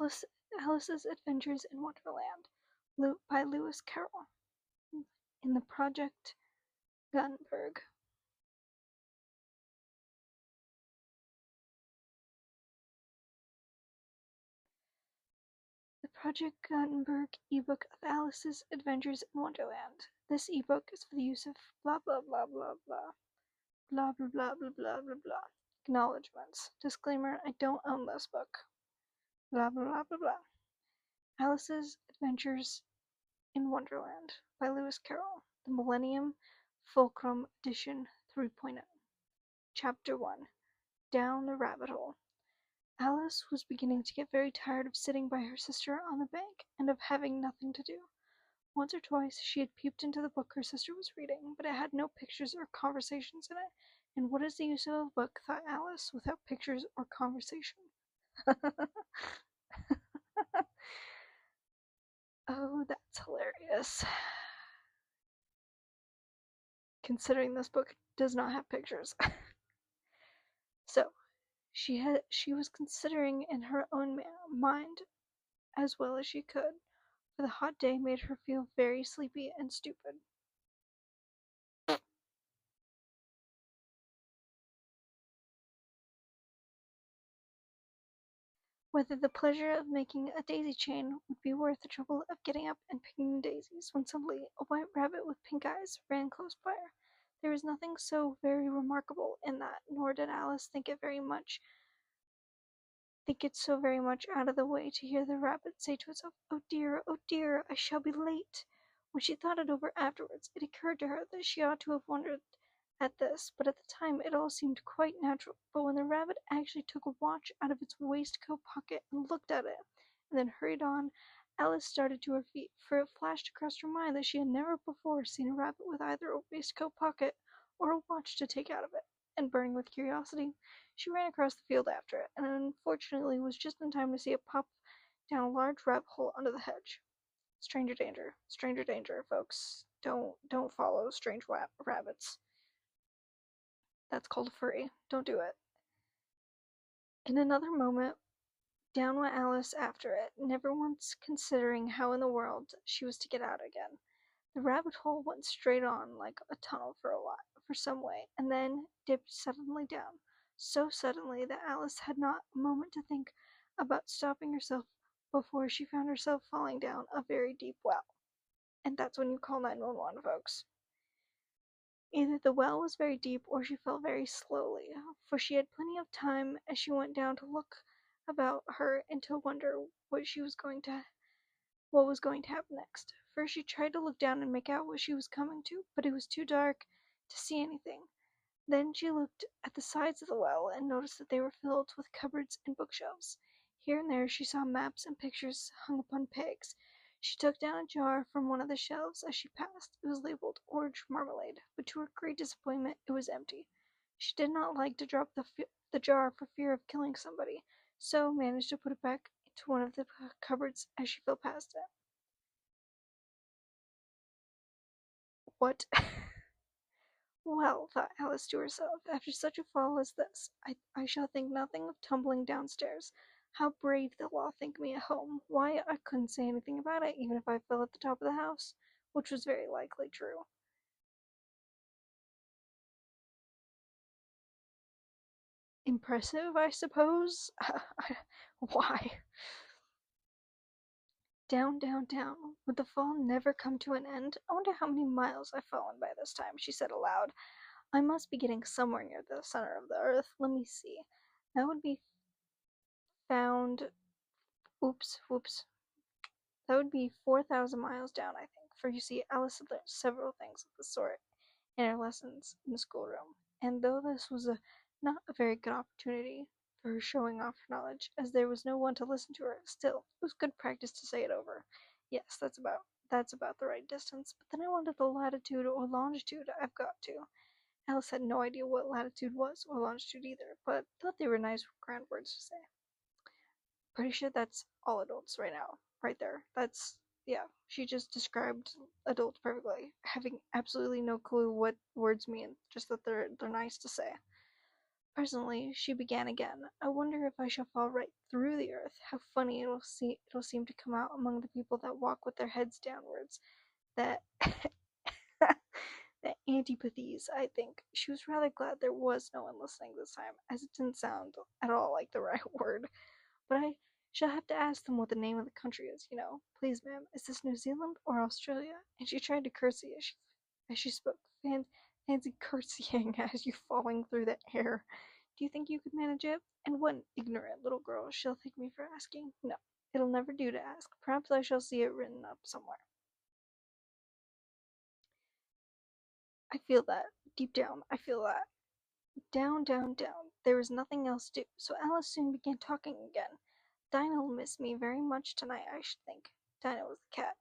Alice, Alice's Adventures in Wonderland by Lewis Carroll in the Project Gutenberg. The Project Gutenberg ebook of Alice's Adventures in Wonderland. This ebook is for the use of blah blah blah blah blah blah blah blah blah blah blah blah. Acknowledgements. Disclaimer: I don't own this book. Blah blah blah blah blah. Alice's Adventures in Wonderland by Lewis Carroll. The Millennium Fulcrum Edition 3.0. Chapter 1. Down the Rabbit Hole. Alice was beginning to get very tired of sitting by her sister on the bank and of having nothing to do. Once or twice she had peeped into the book her sister was reading, but it had no pictures or conversations in it. And what is the use of a book, thought Alice, without pictures or conversation? Oh, that's hilarious. Considering this book does not have pictures. So, she was considering in her own mind as well as she could, for the hot day made her feel very sleepy and stupid. Whether the pleasure of making a daisy chain would be worth the trouble of getting up and picking daisies, when suddenly a white rabbit with pink eyes ran close by her. There was nothing so very remarkable in that, nor did Alice think it so very much out of the way to hear the rabbit say to itself, oh dear, I shall be late." When she thought it over afterwards, it occurred to her that she ought to have wondered at this, but at the time it all seemed quite natural. But when the rabbit actually took a watch out of its waistcoat pocket and looked at it, and then hurried on, Alice started to her feet, for it flashed across her mind that she had never before seen a rabbit with either a waistcoat pocket or a watch to take out of it, and burning with curiosity, she ran across the field after it, and unfortunately was just in time to see it pop down a large rabbit hole under the hedge. Stranger danger, folks. Don't follow strange rabbits. That's called a furry. Don't do it. In another moment, down went Alice after it, never once considering how in the world she was to get out again. The rabbit hole went straight on like a tunnel for some way, and then dipped suddenly down, so suddenly that Alice had not a moment to think about stopping herself before she found herself falling down a very deep well. And that's when you call 911, folks. Either the well was very deep or she fell very slowly, for she had plenty of time as she went down to look about her and to wonder what was going to happen next. First she tried to look down and make out what she was coming to, but it was too dark to see anything. Then she looked at the sides of the well and noticed that they were filled with cupboards and bookshelves. Here and there she saw maps and pictures hung upon pegs. She took down a jar from one of the shelves as she passed. It was labeled orange marmalade, but to her great disappointment it was empty. She did not like to drop the jar for fear of killing somebody, so managed to put it back into one of the cupboards as she fell past it. What? Well, thought Alice to herself, after such a fall as this, I shall think nothing of tumbling downstairs. How brave they'll all think me at home. Why, I couldn't say anything about it, even if I fell at the top of the house, which was very likely true. Impressive, I suppose? Why? Down, down, down. Would the fall never come to an end? I wonder how many miles I've fallen by this time, she said aloud. I must be getting somewhere near the center of the earth. Let me see. That would be found. Whoops. That would be 4,000 miles down, I think, for you see, Alice had learned several things of the sort in her lessons in the schoolroom, and though this was not a very good opportunity for her showing off her knowledge, as there was no one to listen to her, still, it was good practice to say it over. Yes, that's about the right distance, but then I wanted the latitude or longitude I've got to. Alice had no idea what latitude was or longitude either, but thought they were nice grand words to say. Pretty sure that's all adults right now. Right there. Yeah, she just described adults perfectly, having absolutely no clue what words mean, just that they're nice to say. Presently she began again. I wonder if I shall fall right through the earth. How funny it'll seem to come out among the people that walk with their heads downwards. That that antipathies, I think. She was rather glad there was no one listening this time, as it didn't sound at all like the right word. But I shall have to ask them what the name of the country is, you know. Please, ma'am, is this New Zealand or Australia? And she tried to curtsy as she spoke. Fancy curtsying as you falling through the air. Do you think you could manage it? And what an ignorant little girl she'll think me for asking. No, it'll never do to ask. Perhaps I shall see it written up somewhere. I feel that. Deep down, I feel that. Down, down, down. There was nothing else to do, so Alice soon began talking again. Dinah'll miss me very much tonight, I should think. Dinah was the cat.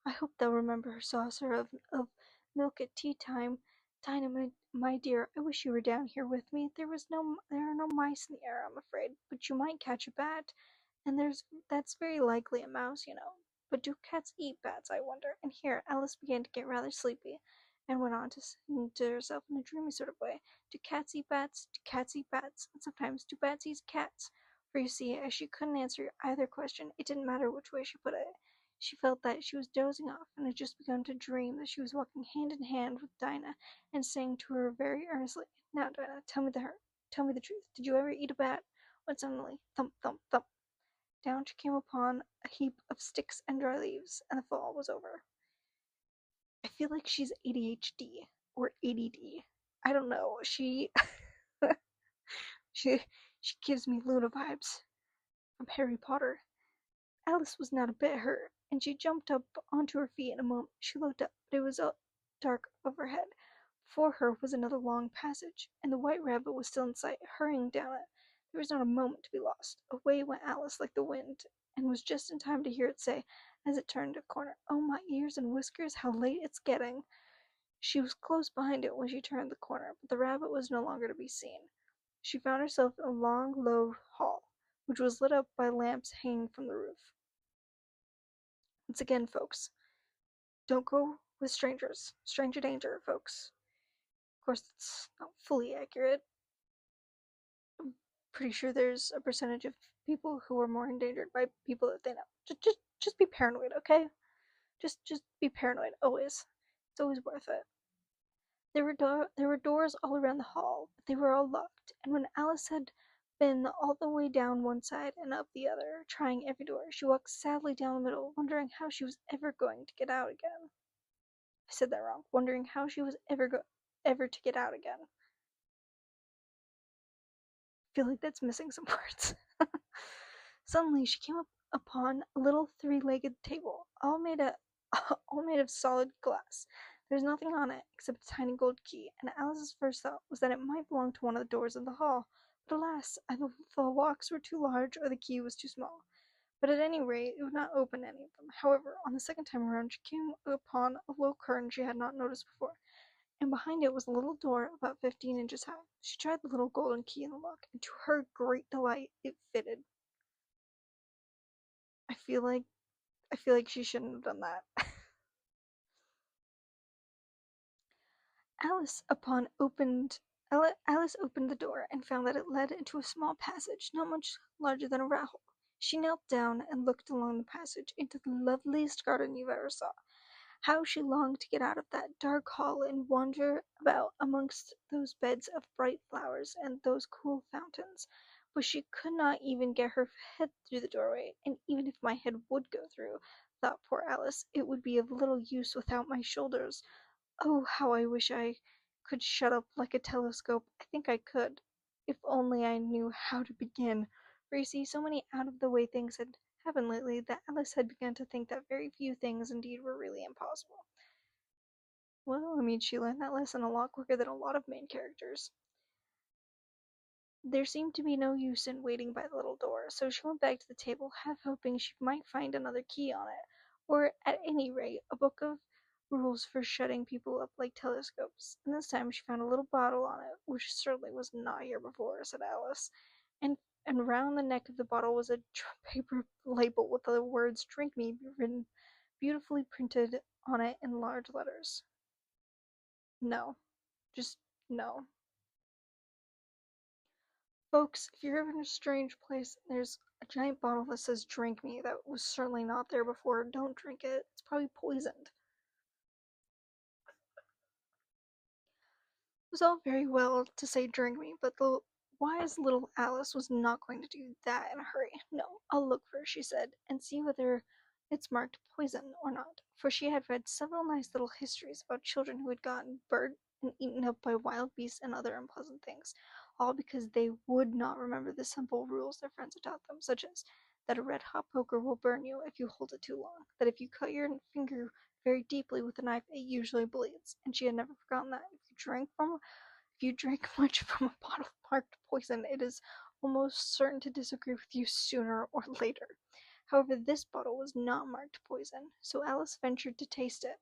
I hope they'll remember her saucer of milk at tea time. Dinah, my dear, I wish you were down here with me. There are no mice in the air, I'm afraid, but you might catch a bat, and that's very likely a mouse, you know. But do cats eat bats, I wonder? And here Alice began to get rather sleepy, and went on to sing to herself in a dreamy sort of way. Do cats eat bats? Do cats eat bats? And sometimes do bats eat cats? For you see, as she couldn't answer either question, it didn't matter which way she put it. She felt that she was dozing off, and had just begun to dream that she was walking hand in hand with Dinah, and saying to her very earnestly, "Now, Dinah, tell me the truth. Did you ever eat a bat?" When suddenly, thump, thump, thump, down she came upon a heap of sticks and dry leaves, and the fall was over. I feel like she's ADHD or ADD. I don't know. She she gives me Luna vibes from Harry Potter. Alice was not a bit hurt, and she jumped up onto her feet in a moment. She looked up, but it was dark overhead. Before her was another long passage, and the White Rabbit was still in sight, hurrying down it. There was not a moment to be lost. Away went Alice like the wind, and was just in time to hear it say, as it turned a corner, "Oh, my ears and whiskers, how late it's getting!" She was close behind it when she turned the corner, but the rabbit was no longer to be seen. She found herself in a long, low hall, which was lit up by lamps hanging from the roof. Once again, folks, don't go with strangers. Stranger danger, folks. Of course, it's not fully accurate. I'm pretty sure there's a percentage of people who are more endangered by people that they know. Just be paranoid, okay? Just be paranoid, always. It's always worth it. There were doors all around the hall, but they were all locked, and when Alice had been all the way down one side and up the other, trying every door, she walked sadly down the middle, wondering how she was ever going to get out again. I said that wrong. Wondering how she was ever to get out again. I feel like that's missing some parts. Suddenly, she came upon a little three-legged table, all made of solid glass. There was nothing on it except a tiny gold key, and Alice's first thought was that it might belong to one of the doors of the hall. But alas, either the locks were too large or the key was too small. But at any rate, it would not open any of them. However, on the second time around, she came upon a low curtain she had not noticed before, and behind it was a little door about 15 inches high. She tried the little golden key in the lock, and to her great delight, it fitted. I feel like she shouldn't have done that. Alice upon opened Alice opened the door and found that it led into a small passage not much larger than a rat hole. She knelt down and looked along the passage into the loveliest garden you ever saw. How she longed to get out of that dark hall and wander about amongst those beds of bright flowers and those cool fountains. But she could not even get her head through the doorway, and even if my head would go through, thought poor Alice, it would be of little use without my shoulders. Oh, how I wish I could shut up like a telescope. I think I could, if only I knew how to begin. For you see, so many out of the way things had happened lately that Alice had begun to think that very few things indeed were really impossible. Well, I mean, she learned that lesson a lot quicker than a lot of main characters. There seemed to be no use in waiting by the little door, so she went back to the table, half hoping she might find another key on it, or at any rate a book of rules for shutting people up like telescopes. And this time she found a little bottle on it, which certainly was not here before, said Alice. And round the neck of the bottle was a paper label with the words "Drink Me" written beautifully printed on it in large letters. No. Just no. Folks, if you're in a strange place and there's a giant bottle that says drink me that was certainly not there before, don't drink it. It's probably poisoned. It was all very well to say drink me, but the wise little Alice was not going to do that in a hurry. No, I'll look first, she said, and see whether it's marked poison or not, for she had read several nice little histories about children who had gotten burnt and eaten up by wild beasts and other unpleasant things, all because they would not remember the simple rules their friends had taught them, such as that a red hot poker will burn you if you hold it too long, that if you cut your finger very deeply with a knife, it usually bleeds, and she had never forgotten that if you drink much from a bottle marked poison, it is almost certain to disagree with you sooner or later. However, this bottle was not marked poison, so Alice ventured to taste it,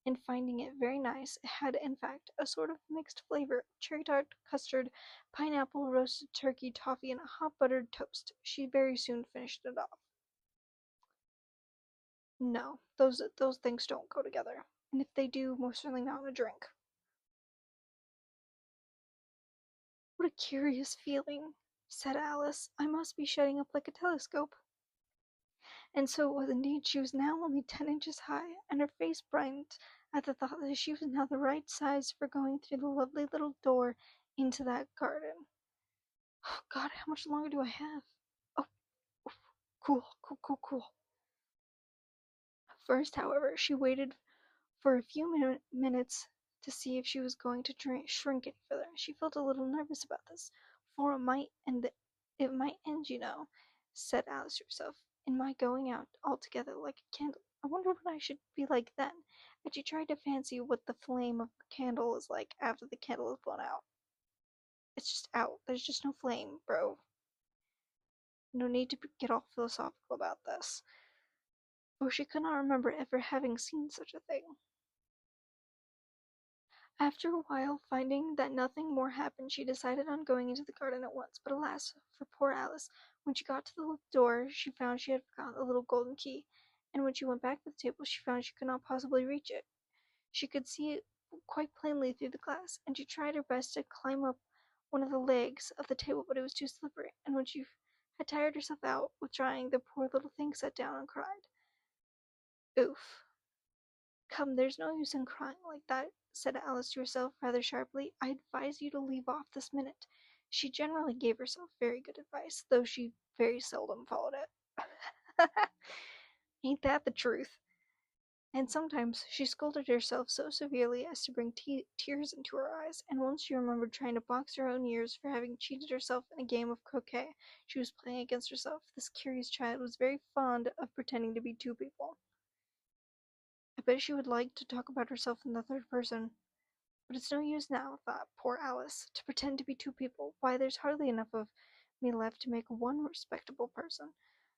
and finding it very nice, it had in fact a sort of mixed flavor: cherry tart, custard, pineapple, roasted turkey, toffee, and a hot buttered toast. She very soon finished it off. No, those things don't go together, and if they do, most certainly not in a drink. What a curious feeling, said Alice. I must be shutting up like a telescope. And so it was indeed. She was now only 10 inches high, and her face brightened at the thought that she was now the right size for going through the lovely little door into that garden. Oh, God, how much longer do I have? Oh, oof, cool, cool, cool, cool. First, however, she waited for a few minutes to see if she was going to shrink any further. She felt a little nervous about this, for it might end, you know, said Alice to herself, in my going out altogether like a candle. I wonder what I should be like then. And she tried to fancy what the flame of a candle is like after the candle is blown out. It's just out. There's just no flame, bro. No need to get all philosophical about this. For she could not remember ever having seen such a thing. After a while, finding that nothing more happened, she decided on going into the garden at once. But alas, for poor Alice, when she got to the door, she found she had forgotten the little golden key, and when she went back to the table, she found she could not possibly reach it. She could see it quite plainly through the glass, and she tried her best to climb up one of the legs of the table, but it was too slippery, and when she had tired herself out with trying, the poor little thing sat down and cried. Oof. Come, there's no use in crying like that, said Alice to herself rather sharply. I advise you to leave off this minute. She generally gave herself very good advice, though she very seldom followed it. Ain't that the truth? And sometimes she scolded herself so severely as to bring tears into her eyes, and once she remembered trying to box her own ears for having cheated herself in a game of croquet she was playing against herself. This curious child was very fond of pretending to be two people. I bet she would like to talk about herself in the third person. But it's no use now, thought poor Alice, to pretend to be two people. Why, there's hardly enough of me left to make one respectable person.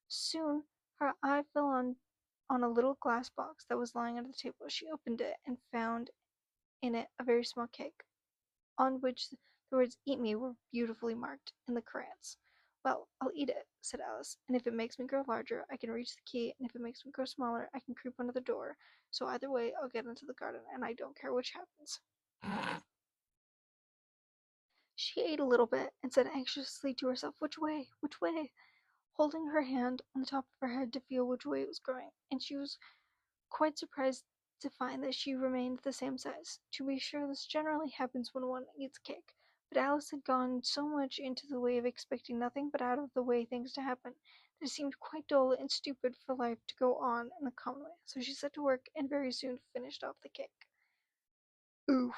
Soon her eye fell on a little glass box that was lying under the table. She opened it and found in it a very small cake, on which the words "Eat me" were beautifully marked in the crayons. Well, I'll eat it, said Alice, and if it makes me grow larger, I can reach the key, and if it makes me grow smaller, I can creep under the door. So either way, I'll get into the garden, and I don't care which happens. She ate a little bit, and said anxiously to herself, "Which way? Which way?" holding her hand on the top of her head to feel which way it was growing, and she was quite surprised to find that she remained the same size. To be sure, this generally happens when one eats cake, but Alice had gone so much into the way of expecting nothing but out of the way things to happen, that it seemed quite dull and stupid for life to go on in the common way. So she set to work and very soon finished off the cake. Oof!